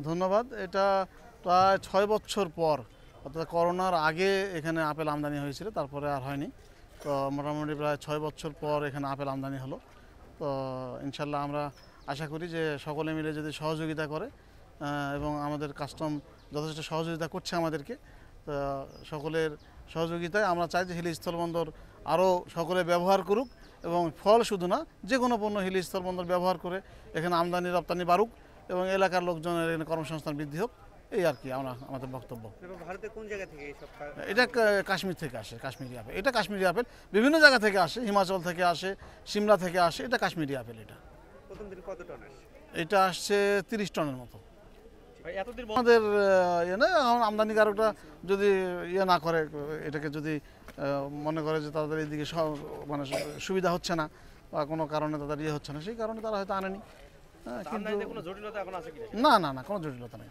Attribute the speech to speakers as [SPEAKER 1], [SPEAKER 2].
[SPEAKER 1] ধন্যবাদ। এটা প্রায় 6 বছর পর, অর্থাৎ করোনার আগে এখানে আপেল আমদানি হয়েছিল, তারপরে আর হয়নি। তো মোটামুটি প্রায় 6 বছর পর এখানে আপেল আমদানি হলো। তো ইনশাল্লাহ আমরা আশা করি যে সকলে মিলে যদি সহযোগিতা করে এবং আমাদের কাস্টম যথেষ্ট সহযোগিতা করছে আমাদেরকে, তো সকলের সহযোগিতায় আমরা চাই যে হিলি স্থলবন্দর আরও সকলে ব্যবহার করুক এবং ফল শুধু না, যে কোনো পণ্য হিলি স্থলবন্দর ব্যবহার করে এখানে আমদানি রপ্তানি বাড়ুক এবং এলাকার লোকজনের এখানে কর্মসংস্থান বৃদ্ধি হোক, এই আর কি আমাদের বক্তব্য।
[SPEAKER 2] ভারতের কোন জায়গা থেকে এইসব?
[SPEAKER 1] এটা কাশ্মীর থেকে আসে, কাশ্মীরি আপেল। এটা কাশ্মীরি আপেল বিভিন্ন জায়গা থেকে আসে, হিমাচল থেকে আসে, সিমলা থেকে আসে। এটা কাশ্মীরি আপেল। এটা
[SPEAKER 2] প্রথম দিন কত টন আসে?
[SPEAKER 1] এটা আসছে 30 টনের মতো।
[SPEAKER 2] এতদিন
[SPEAKER 1] আমাদের আমদানিকারকরা যদি না করে, এটাকে যদি মনে করে যে তাদের এইদিকে মানে সুবিধা হচ্ছে না বা কোনো কারণে তাদের হচ্ছে না, সেই কারণে তারা হয়তো আনেনি। কিন্তু
[SPEAKER 2] কোনো জটিলতা এখন আছে কি?
[SPEAKER 1] না, কোনো জটিলতা নেই।